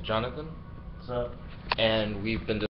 Jonathan. What's up? And we've been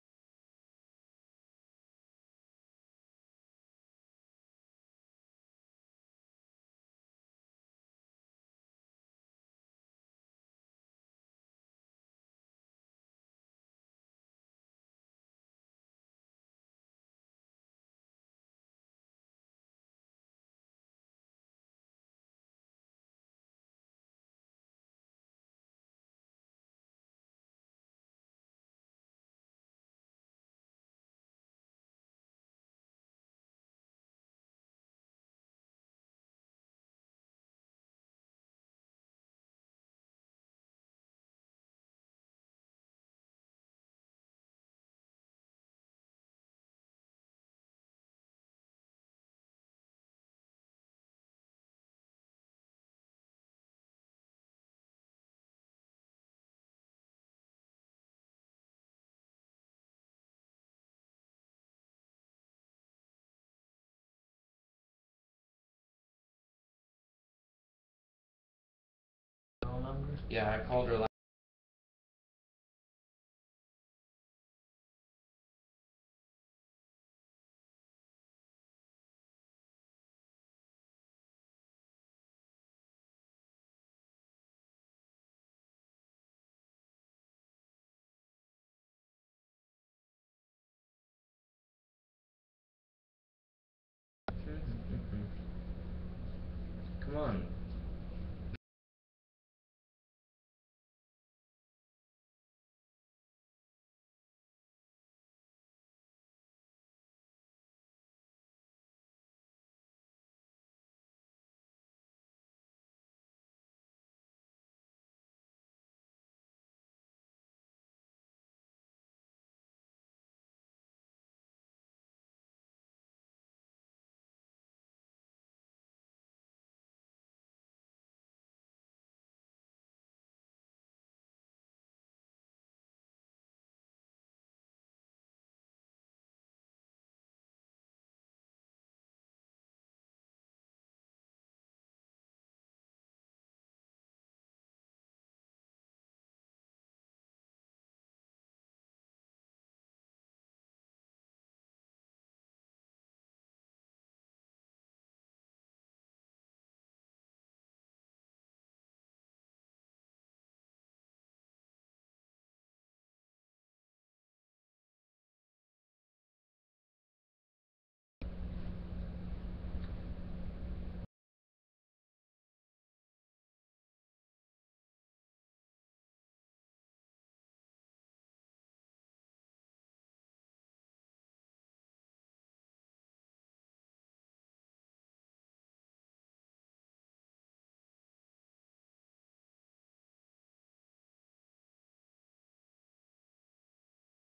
Yeah, I called her last. Come on.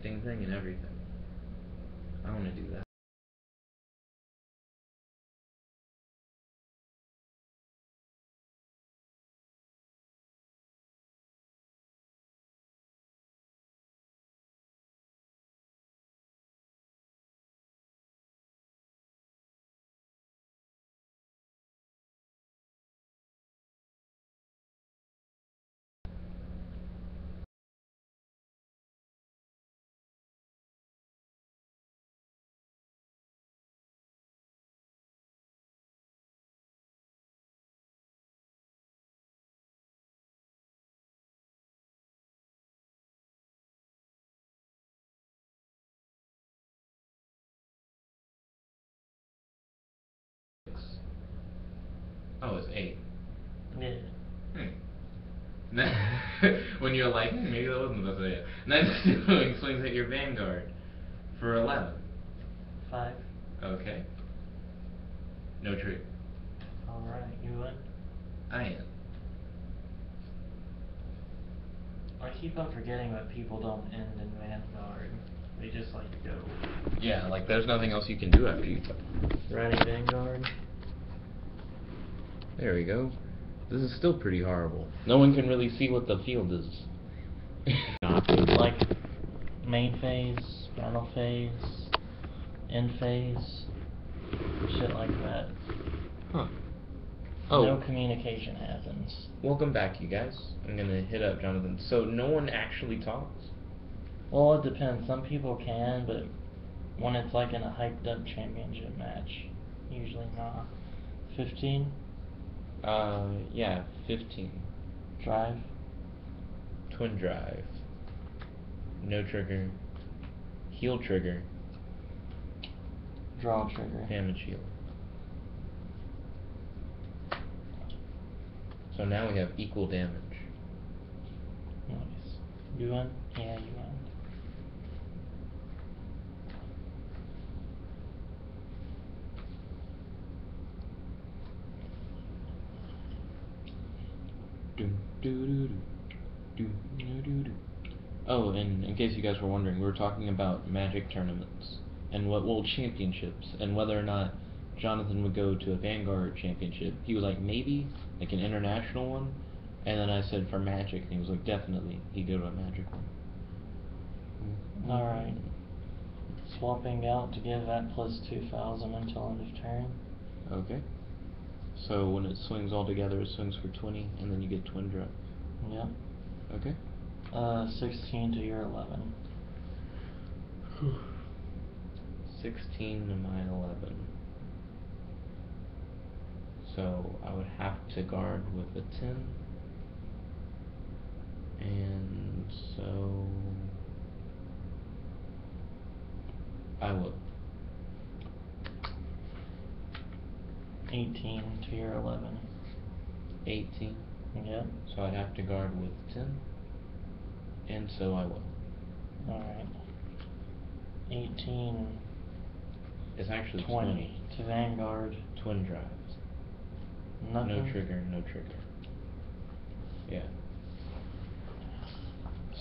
Thing and everything. I want to do that. Oh, it's 8. Yeah. When you're like, maybe that wasn't the best idea. Next doing swings at your vanguard for 11. 5. Okay. No tree. Alright, you win? I am. I keep on forgetting that people don't end in Vanguard. They just like go. Yeah, like there's nothing else you can do after you. Ready, Vanguard? There we go. This is still pretty horrible. No one can really see what the field is. Like main phase, battle phase, end phase, shit like that. Huh. Oh. No communication happens. Welcome back, you guys. I'm gonna hit up Jonathan. So no one actually talks? Well, it depends. Some people can, but when it's like in a hyped up championship match, usually not. 15? Yeah, 15. Drive? Twin drive. No trigger. Heal trigger. Draw trigger. Damage heal. So now we have equal damage. Nice. You win? Yeah, you win. Oh, and in case you guys were wondering, we were talking about Magic tournaments and championships and whether or not Jonathan would go to a Vanguard championship. He was like, maybe, like an international one. And then I said for Magic, and he was like, definitely, he'd go to a Magic one. Alright. Swapping out to give that plus 2,000 until end of turn. Okay. So when it swings all together, it swings for 20, and then you get twin drop. Yep. Okay. 16 to your 11. 16 to my 11. So I would have to guard with a 10. And so I will. 18 to your 11. 18. Yep. So I'd have to guard with 10. And so I will. Alright. 18. It's actually 20 to Vanguard. Twin drives. Nothing. No trigger, no trigger. Yeah.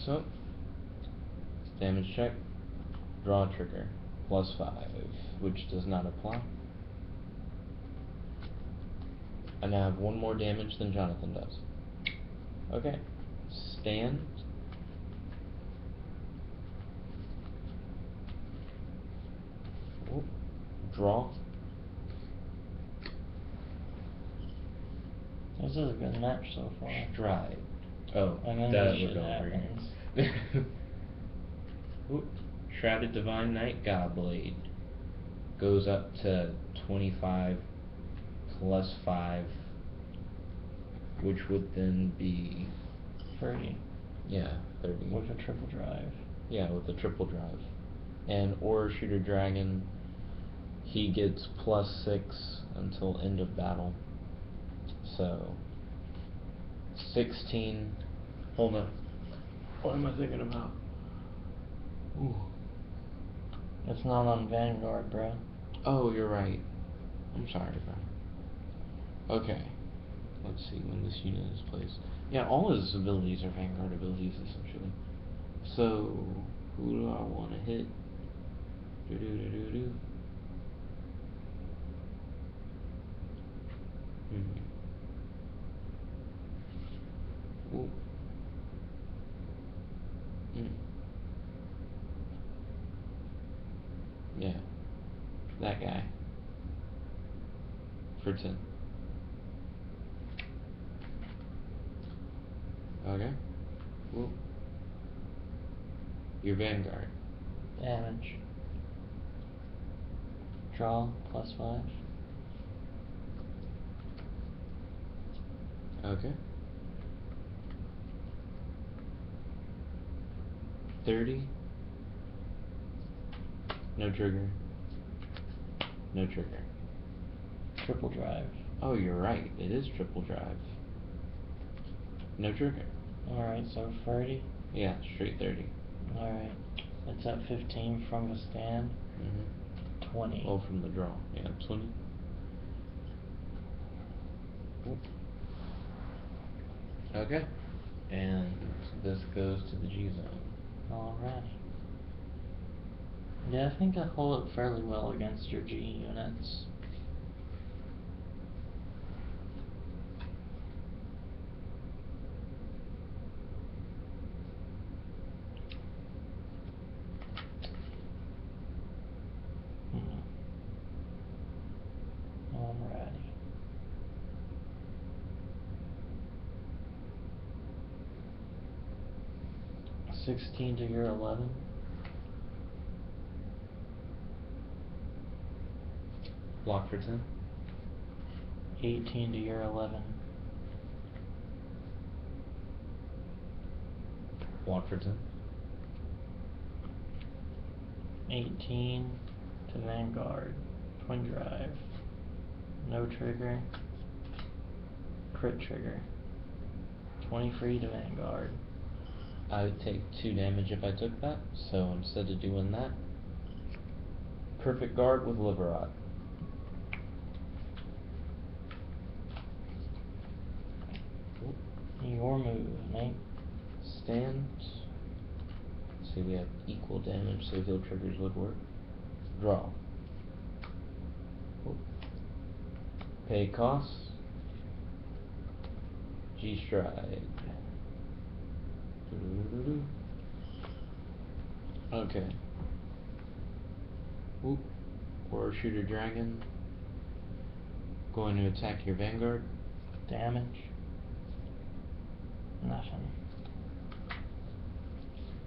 So, damage check, draw trigger, +5, which does not apply. I now have one more damage than Jonathan does. Okay. Stand. Ooh. Draw. This is a good match so far. Stride. Oh, And then that this would shit go over happens. here. Ooh. Shrouded Divine Knight Godblade goes up to 25 +5, which would then be 30. Yeah, 30. With a triple drive. Yeah, with a triple drive. And Aura Shooter Dragon, he gets +6 until end of battle. So 16. Hold on. What am I thinking about? Ooh. It's not on Vanguard, bro. Oh, you're right. I'm sorry, bro. Okay. Let's see when this unit is placed. Yeah, all his abilities are Vanguard abilities, essentially. So, who do I want to hit? Do-do-do-do-do. Ooh. Yeah. That guy. For 10. Okay. Ooh. Your Vanguard. Damage. Draw, +5. Okay. 30. No trigger. No trigger. Triple drive. Oh, you're right. It is triple drive. No trigger. Alright, so 30. Yeah, straight 30. Alright. It's at 15 from the stand. 20. Oh, from the draw. Yeah, 20. Ooh. Okay. And this goes to the G zone. Alrighty. Yeah, I think I hold it fairly well against your G units. Alrighty. 16 to your 11. Block for 10. 18 to your 11. Block for 10. 18 to Vanguard. Twin drive. No trigger. Crit trigger. 20 free to Vanguard. I would take 2 damage if I took that, so instead of doing that, perfect guard with liver rot. Your move, mate. Stand. See, we have equal damage, so heal triggers would work. Draw. Pay costs. G-stride. Okay. Whoop. Or shooter dragon. Going to attack your Vanguard. Damage. Nothing.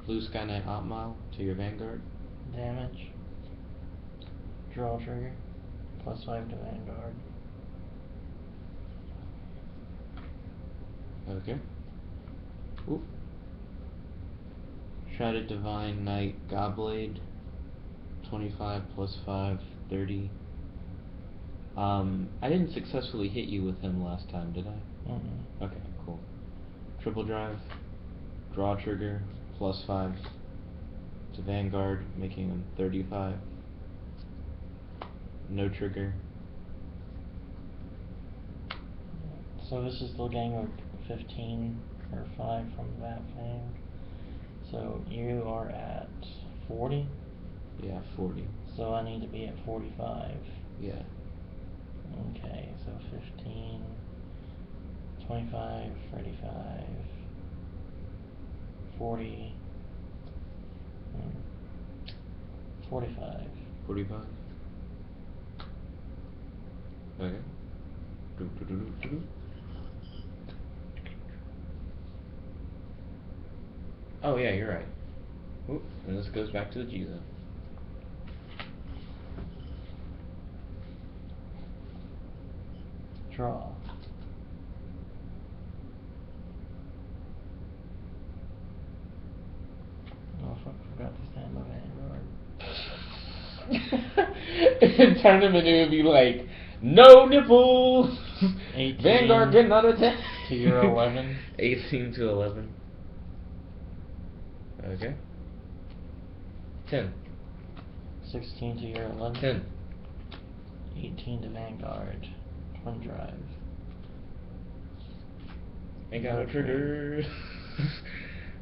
Blue Sky Knight Opmile to your Vanguard. Damage. Draw trigger. +5 to Vanguard. Okay. Oop. Shrouded Divine Knight Godblade. 25 +5, 30. I didn't successfully hit you with him last time, did I? Okay, cool. Triple drive. Draw trigger. +5 to Vanguard, making him 35. No trigger. So this is still getting like 15 or 5 from that thing. So you are at 40? Yeah, 40. So I need to be at 45. Yeah. Okay, so 15, 25, 35, 40, 45. 45. Okay. Oh yeah, you're right. Oop, and this goes back to the G zone. Draw. Oh fuck, forgot to stand my Vanguard. In tournament it would be like, no nipples! 18 Vanguard getting out of attack! to your 11. 18 to 11. Okay. 10. 16 to your 11. 10. 18 to Vanguard. Twin drive. Ain't got no trigger.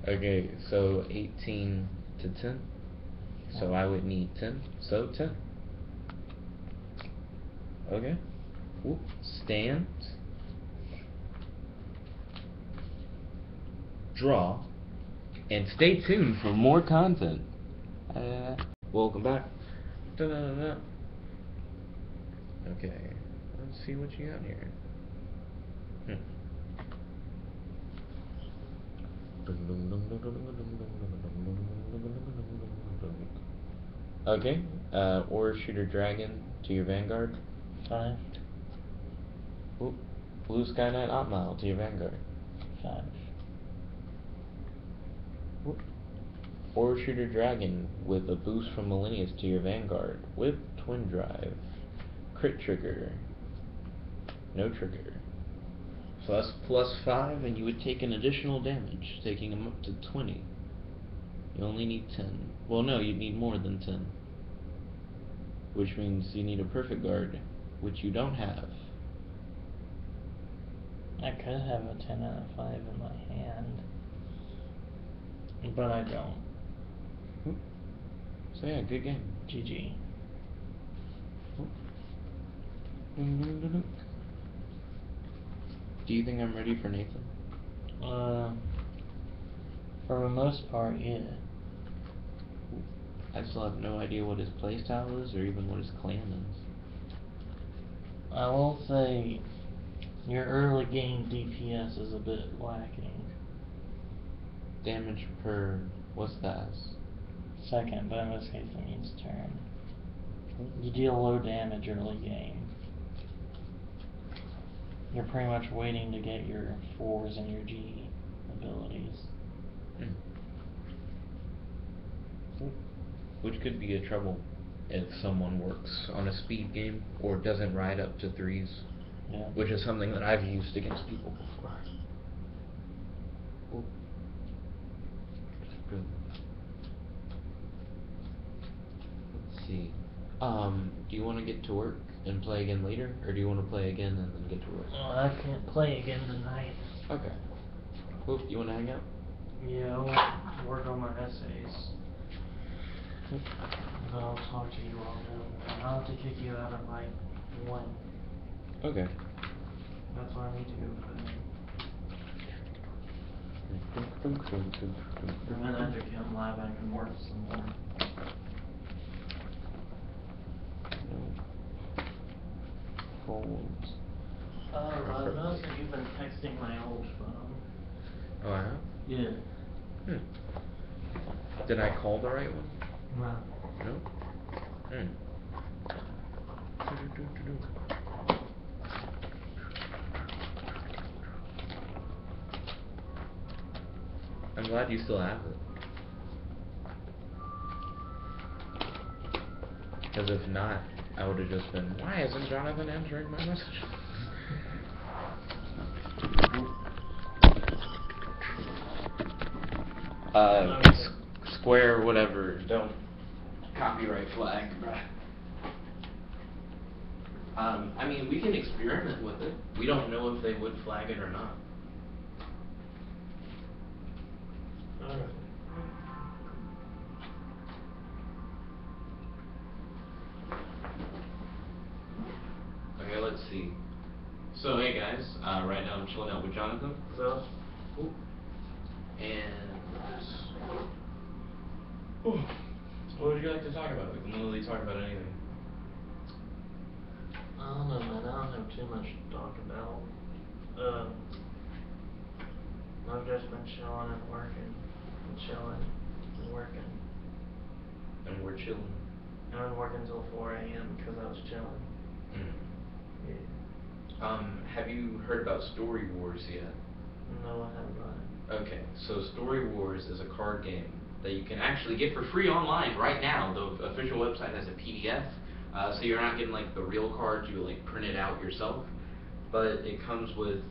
Okay, so 18 to 10. So I would need 10. So 10. Okay. Whoop. Stand. Draw. And stay tuned for more content. Welcome back. Da-da-da-da. Okay. Let's see what you got here. Okay. Or shooter dragon to your Vanguard. 5. Oop. Blue Sky Knight Opmile to your Vanguard. 5. Oop. Or shooter dragon with a boost from Millennius to your Vanguard with twin drive. Crit trigger. No trigger. So that's +5, and you would take an additional damage, taking him up to 20. You only need 10. Well, no, you need more than 10. Which means you need a perfect guard, which you don't have. I could have a 10 out of 5 in my hand. But I don't. So yeah, good game. GG. Do you think I'm ready for Nathan? For the most part, yeah. I still have no idea what his playstyle is, or even what his clan is. I will say, your early game DPS is a bit lacking. Damage per What's the S? Second, but in this case it means turn. You deal low damage early game. You're pretty much waiting to get your 4s and your G abilities. Which could be a trouble if someone works on a speed game or doesn't ride up to 3s. Yeah. Which is something that I've used against people before. Ooh. Good. Let's see. Do you want to get to work and play again later, or do you want to play again and then get to work? Well, I can't play again tonight. Okay. Cool. Do you want to hang out? Yeah, I'll work on my essays. But I'll talk to you all then. I'll have to kick you out at like 1. Okay. That's why I need to go put in. And then after Chem Lab I can work some more. Phones. I've noticed that you've been texting my old phone. Oh, I have? Yeah. Did I call the right one? No. No? I'm glad you still have it. Because if not, I would have just been, why isn't Jonathan answering my message? Square, whatever, don't copyright flag, bruh. I mean, we can experiment with it. We don't know if they would flag it or not. Alright. Okay, let's see. So, hey guys, right now I'm chilling out with Jonathan. So? Ooh. And what would you like to talk about? We can literally talk about anything. I don't know, man. I don't have too much to talk about. I've just been chilling and working. And chilling and working. And we're chilling. And I've been working till 4 a.m. because I was chilling. Yeah. Have you heard about Story Wars yet? No, I haven't got it. Okay, so Story Wars is a card game that you can actually get for free online right now. The official website has a PDF, so you're not getting like the real cards, you like print it out yourself. But it comes with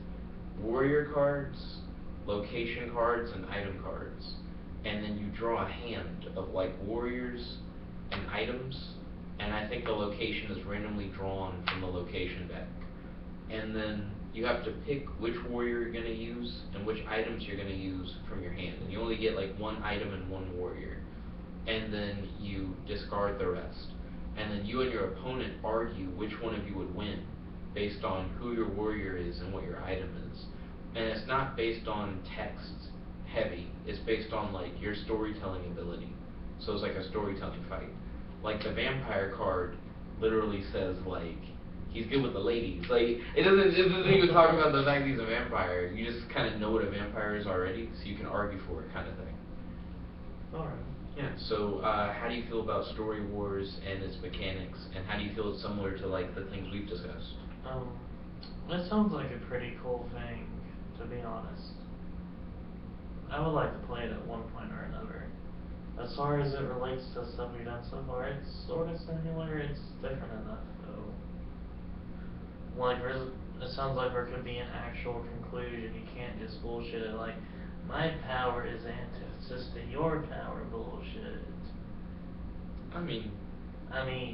warrior cards, location cards, and item cards. And then you draw a hand of like warriors and items, and I think the location is randomly drawn from the location deck. And then you have to pick which warrior you're going to use and which items you're going to use from your hand. And you only get like 1 item and 1 warrior. And then you discard the rest. And then you and your opponent argue which one of you would win based on who your warrior is and what your item is. And it's not based on text heavy. It's based on like your storytelling ability. So it's like a storytelling fight. Like the vampire card literally says like, he's good with the ladies. Like, it doesn't even talk about the fact he's a vampire. You just kind of know what a vampire is already, so you can argue for it kind of thing. Alright. Yeah, so how do you feel about Story Wars and its mechanics, and how do you feel it's similar to like the things we've discussed? That sounds like a pretty cool thing, to be honest. I would like to play it at one point or another. As far as it relates to stuff we've done so far, it's sort of similar, it's different enough though. Like, it sounds like there could be an actual conclusion. You can't just bullshit it like, my power is antithesis to your power bullshit. I mean,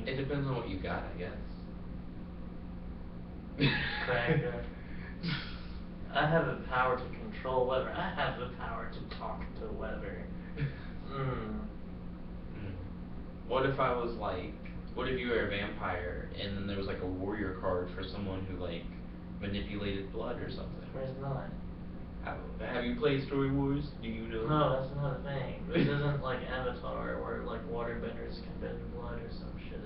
it depends on what you got, I guess. Cracker. I have the power to control weather. I have the power to talk to weather. What if I was like, what if you were a vampire and then there was like a warrior card for someone who like manipulated blood or something? There's not. Have you played Story Wars? Do you know? No, that's not a thing. This isn't like Avatar where like waterbenders can bend blood or some shit.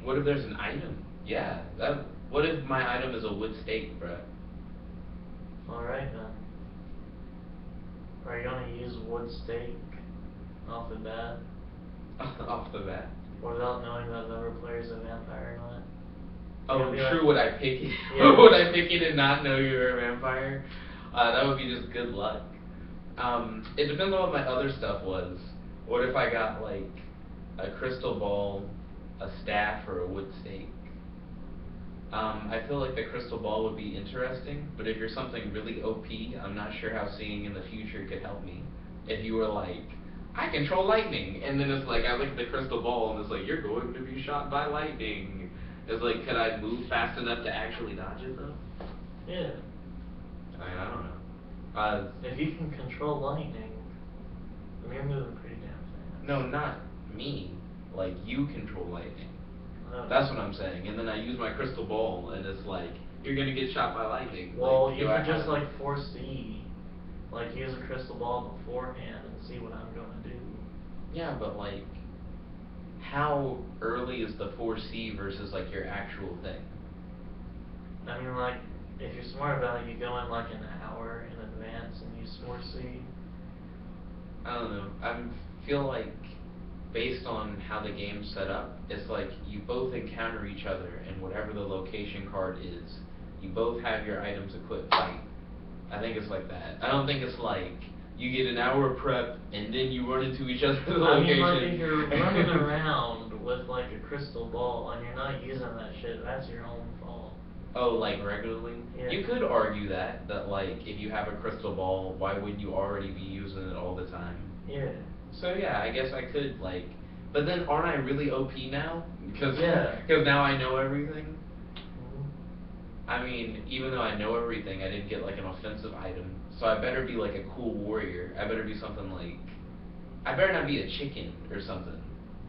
What if there's an item? Yeah. What if my item is a wood stake, bruh? Alright then. Are you gonna use wood stake? off the bat. Off the bat. Without knowing that another player's a vampire or not. Oh, Be true. like, Would I pick it? Yeah. Would I pick it and not know you were a vampire? That would be just good luck. It depends on what my other stuff was. What if I got like a crystal ball, a staff, or a wood stake? I feel like the crystal ball would be interesting, but if you're something really OP, I'm not sure how seeing in the future could help me. If you were like, I control lightning, and then it's like, I look at the crystal ball and it's like, you're going to be shot by lightning. It's like, could I move fast enough to actually dodge it though? Yeah. I mean, I don't know. If you can control lightning, then you're moving pretty damn fast. No, not me. Like, you control lightning. Oh. That's what I'm saying. And then I use my crystal ball, and it's like, you're gonna get shot by lightning. Well, like, you do I could just have- like foresee, like use a crystal ball beforehand and see what I'm gonna do. Yeah, but like, how early is the foresee versus like your actual thing? I mean, like, if you're smart about it, you go in like an hour in advance and you foresee. I don't know. I feel like, based on how the game's set up, it's like you both encounter each other, and whatever the location card is, you both have your items equipped. Like, I think it's like that. I don't think it's like you get an hour of prep and then you run into each other's location. I mean, like, if you're running around with like a crystal ball and you're not using that shit, that's your own fault. Oh, like regularly? Yeah. You could argue that like, if you have a crystal ball, why wouldn't you already be using it all the time? Yeah. So yeah, I guess I could, like, but then aren't I really OP now? Because Yeah. now I know everything? Mhm. I mean, even though I know everything, I didn't get like an offensive item. So I better be like a cool warrior. I better be something like, I better not be a chicken or something.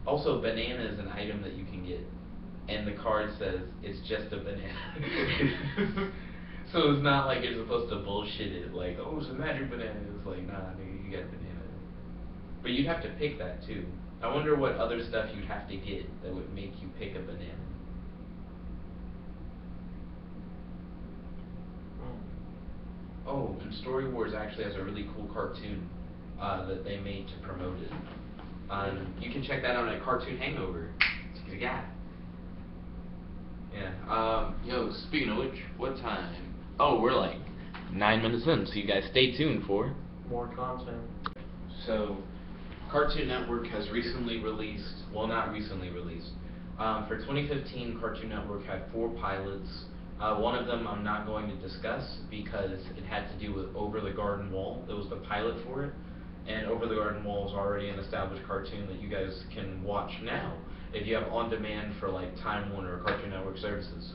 Also, banana is an item that you can get, and the card says it's just a banana. So it's not like you're supposed to bullshit it, like, oh, it's a magic banana. It's like, nah, nigga, you got a banana. But you'd have to pick that too. I wonder what other stuff you'd have to get that would make you pick a banana. Oh, and Story Wars actually has a really cool cartoon that they made to promote it. You can check that out at Cartoon Hangover. It's a good guy. Yeah. Yo, speaking of which, what time? Oh, we're like 9 minutes in, so you guys stay tuned for More content. So, Cartoon Network has recently released, well, not recently released. For 2015, Cartoon Network had 4 pilots. One of them I'm not going to discuss because it had to do with Over the Garden Wall. It was the pilot for it. And Over the Garden Wall is already an established cartoon that you guys can watch now if you have on demand for like Time Warner or Cartoon Network services.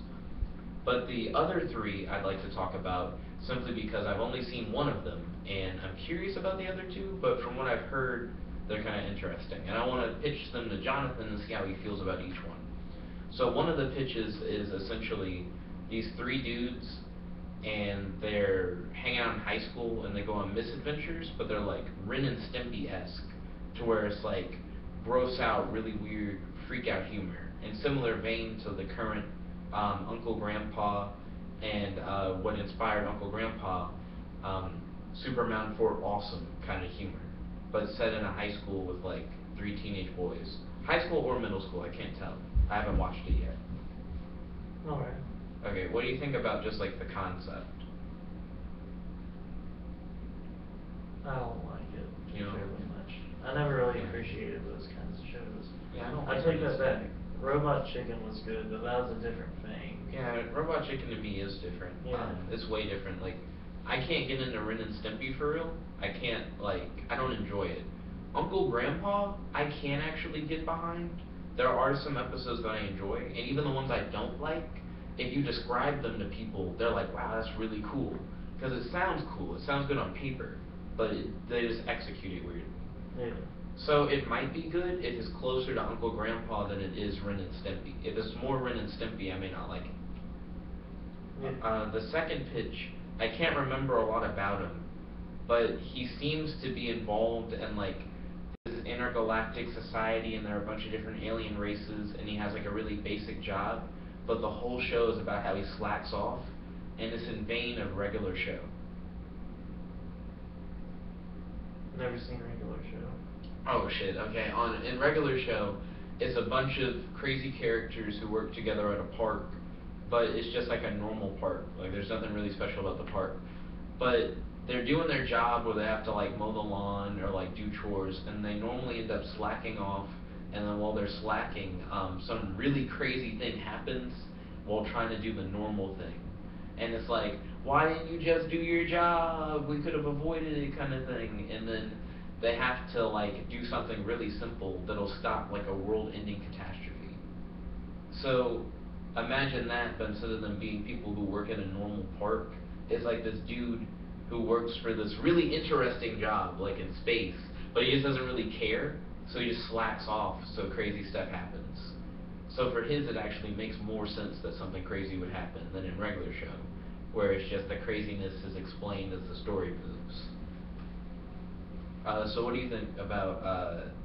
But the other 3 I'd like to talk about simply because I've only seen one of them and I'm curious about the other 2, but from what I've heard, they're kind of interesting. And I want to pitch them to Jonathan and see how he feels about each one. So one of the pitches is essentially these 3 dudes, and they're hanging out in high school and they go on misadventures, but they're like Ren and Stimpy-esque, to where it's like gross out, really weird, freak out humor. In similar vein to the current Uncle Grandpa and what inspired Uncle Grandpa, Super Mountain Fort Awesome kind of humor, but set in a high school with like 3 teenage boys. High school or middle school, I can't tell. I haven't watched it yet. Alright. Okay, what do you think about just like the concept? I don't like it You don't? fairly much. I never really Yeah. appreciated those kinds of shows. Yeah, I don't I like take those. that back. Robot Chicken was good, but that was a different thing. Yeah, Robot Chicken to me is different. Yeah. It's way different. Like, I can't get into Ren and Stimpy for real. I can't, like, I don't enjoy it. Uncle Grandpa, I can actually get behind. There are some episodes that I enjoy, and even the ones I don't like, if you describe them to people, they're like, wow, that's really cool. Because it sounds cool, it sounds good on paper, but they just execute it weird. Yeah. So it might be good if it's closer to Uncle Grandpa than it is Ren and Stimpy. If it's more Ren and Stimpy, I may not like it. Yeah. The second pitch, I can't remember a lot about him, but he seems to be involved in like this intergalactic society, and there are a bunch of different alien races, and he has like a really basic job, but the whole show is about how he slacks off, and it's in vein of regular show. Never seen a regular show. Oh shit, okay. In regular show, it's a bunch of crazy characters who work together at a park, but it's just like a normal park. Like there's nothing really special about the park. But they're doing their job where they have to like mow the lawn or like do chores, and they normally end up slacking off, and then while they're slacking, some really crazy thing happens while trying to do the normal thing. And it's like, why didn't you just do your job? We could have avoided it, kind of thing. And then they have to like do something really simple that'll stop like a world-ending catastrophe. So imagine that, but instead of them being people who work at a normal park, it's like this dude who works for this really interesting job, like in space, but he just doesn't really care, so he just slacks off so crazy stuff happens. So for his, it actually makes more sense that something crazy would happen than in regular show, where it's just the craziness is explained as the story moves. So what do you think about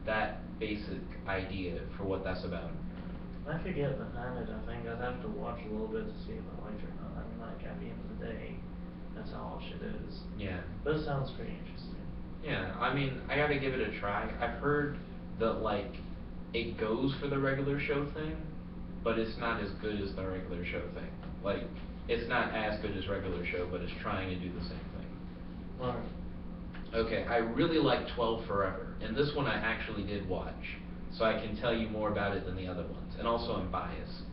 that basic idea for what that's about? I could get behind it. I think I'd have to watch a little bit to see if I liked it or not. I mean, like, at the end of the day, that's how all shit is. Yeah. But it sounds pretty interesting. Yeah, I mean, I gotta give it a try. I've heard that, like, it goes for the regular show thing, but it's not as good as the regular show thing. Like, it's not as good as regular show, but it's trying to do the same thing. Alright. Okay, I really like 12 Forever, and this one I actually did watch, so I can tell you more about it than the other ones, and also I'm biased.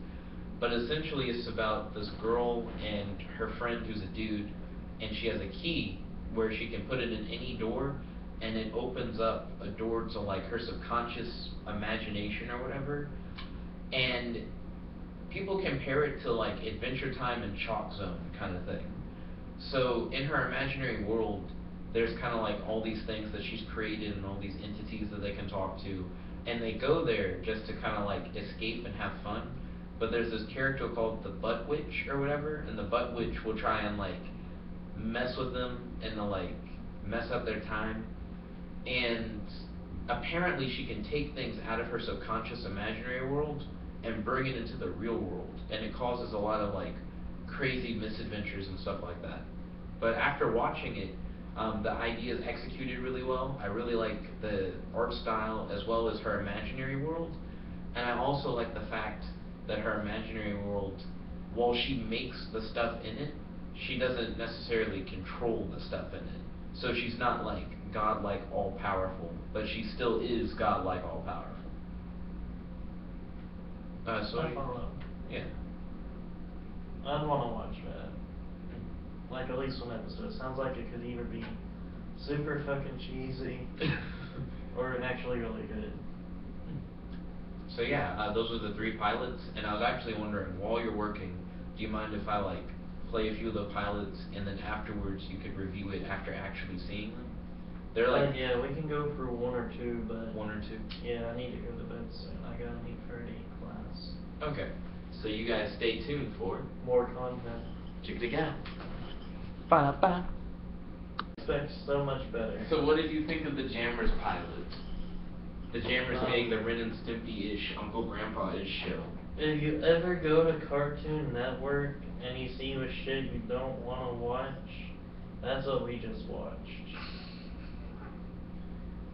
But essentially it's about this girl and her friend who's a dude, and she has a key where she can put it in any door, and it opens up a door to like her subconscious imagination or whatever. And people compare it to like Adventure Time and Chalk Zone kind of thing. So in her imaginary world, there's kind of like all these things that she's created and all these entities that they can talk to, and they go there just to kind of like escape and have fun. But there's this character called the Butt Witch or whatever, and the Butt Witch will try and like mess with them and to like mess up their time. And apparently she can take things out of her subconscious imaginary world and bring it into the real world, and it causes a lot of like crazy misadventures and stuff like that. But after watching it, the idea is executed really well. I really like the art style as well as her imaginary world, and I also like the fact that her imaginary world, while she makes the stuff in it, she doesn't necessarily control the stuff in it. So she's not like godlike all powerful, but she still is godlike all powerful. So I follow. yeah. I'd want to watch that. Like at least one episode. Sounds like it could either be super fucking cheesy or actually really good. So yeah, those are the 3 pilots, and I was actually wondering, while you're working, do you mind if I like play a few of the pilots, and then afterwards you could review it after actually seeing them? They're like yeah, we can go through 1 or 2, but 1 or 2. yeah, I need to go to bed soon. I got an 8:30 class. Okay, so you guys stay tuned for More content. Chick-a-ga. Ba-da-ba. Expect so much better. So what did you think of the Jammers pilot? The Jammers being the Ren and Stimpy-ish, Uncle Grandpa-ish show. If you ever go to Cartoon Network and you see the shit you don't want to watch, that's what we just watched.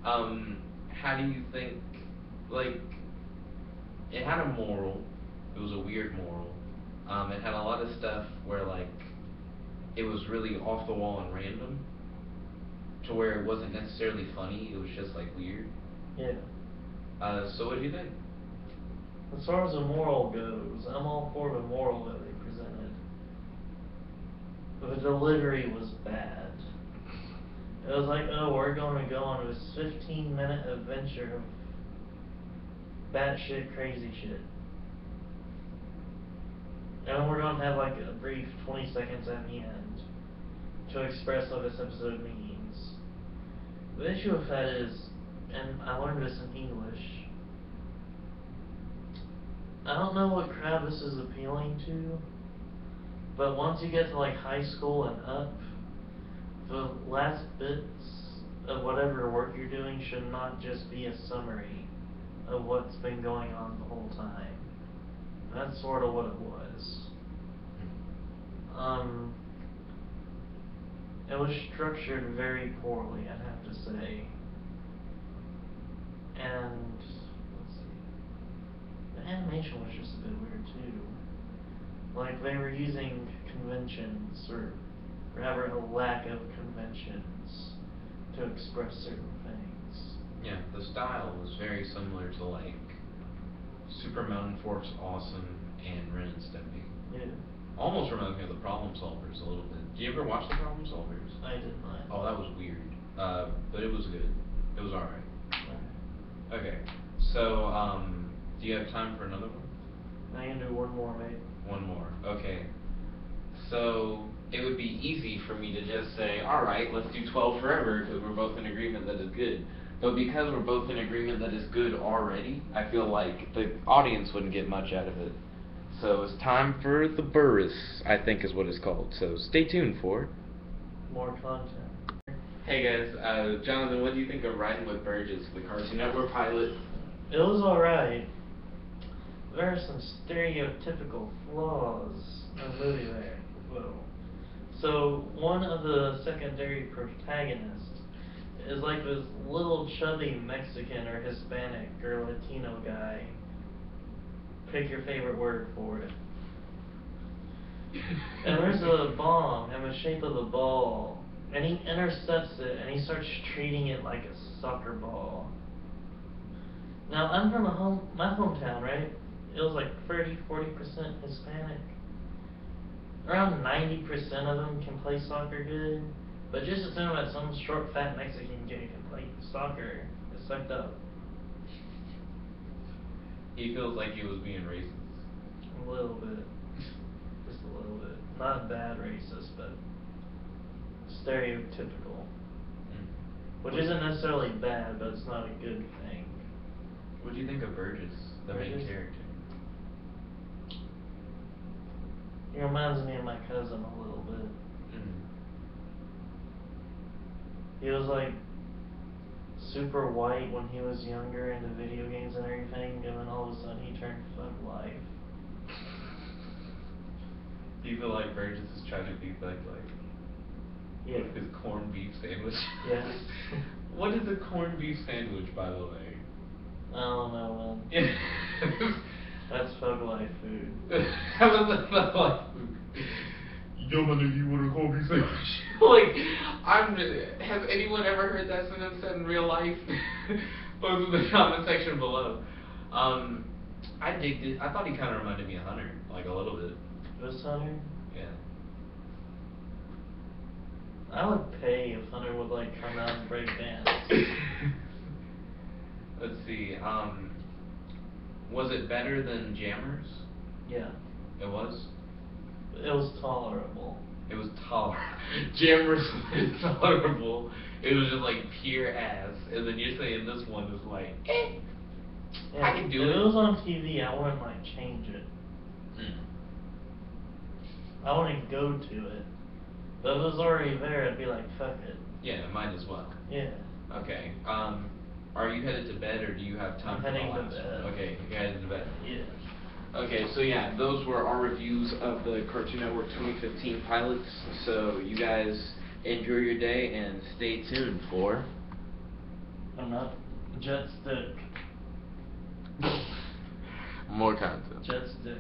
How do you think, like, it had a moral, it was a weird moral, it had a lot of stuff where, like, it was really off the wall and random, to where it wasn't necessarily funny, it was just, like, weird. Yeah. So what do you think? As far as the moral goes, I'm all for the moral that they presented. But the delivery was bad. It was like, oh, we're going to go on this 15-minute adventure of batshit crazy shit. And then we're going to have like a brief 20 seconds at the end to express what this episode means. The issue with that is, and I learned this in English, I don't know what crowd this is appealing to, but once you get to like high school and up, the last bits of whatever work you're doing should not just be a summary of what's been going on the whole time. That's sort of what it was. It was structured very poorly, I'd have to say. And let's see, the animation was just a bit weird too. Like they were using conventions or rather a lack of conventions to express certain things. Yeah, the style was very similar to like Super Mountain Force Awesome and Ren and Stimpy. Yeah. Almost reminds me of the Problem Solvers a little bit. Did you ever watch the Problem Solvers? I did not. Oh, that was weird. But it was good. It was alright. Okay. So, do you have time for another one? I can do one more, mate. One more. Okay. So, it would be easy for me to just say, alright, let's do 12 forever because we're both in agreement that it's good. But because we're both in agreement that it's good already, I feel like the audience wouldn't get much out of it. So it's time for the Burris, I think is what it's called. So stay tuned for more content. Hey guys, Jonathan, what do you think of Riding with Burgess, the Cartoon Network pilot? It was alright. There are some stereotypical flaws in the movie there. Whoa. So, one of the secondary protagonists is like this little chubby Mexican or Hispanic or Latino guy. Pick your favorite word for it. And there's a bomb in the shape of a ball. And he intercepts it and he starts treating it like a soccer ball. Now, I'm from my hometown, right? It was like 30-40% Hispanic. Around 90% of them can play soccer good. But just assume that some short, fat Mexican kid can play soccer. It's sucked up. He feels like he was being racist. A little bit. Just a little bit. Not bad racist, but stereotypical. Which isn't necessarily bad, but it's not a good thing. What do you think of Burgess, the main Burgess? character? He reminds me of my cousin a little bit. He was like super white when he was younger into video games and everything, and then all of a sudden he turned Thug Life. Do you feel like Burgess is trying to be Thug Life? Yeah. With his corned beef sandwich? Yes. What is a corned beef sandwich, by the way? I don't know, man. That's Thug Life food. How is that Thug Life food? Yo, my nigga, you want a corned beef sandwich? Like, has anyone ever heard that sentence said in real life? Post in the comment section below. I digged it. I thought he kind of reminded me of Hunter, like a little bit. This Hunter? Yeah. I would pay if Hunter would like come out and break dance. Let's see. Was it better than Jammers? Yeah. It was? It was tolerable. It was tolerable. Jammers was tolerable. It was just like pure ass. And then you're saying this one is like, Yeah, I can do it. If it was on TV, I wouldn't like change it. I wouldn't go to it. But if it was already there, I'd be like, fuck it. Yeah, might as well. Yeah. Okay. Are you headed to bed or do you have time I'm for the heading to last bed. one? Okay, you're headed to bed. Yeah. Okay, so yeah, those were our reviews of the Cartoon Network 2015 pilots. So you guys enjoy your day and stay tuned for I'm not. Jet stick. more content. Jet stick.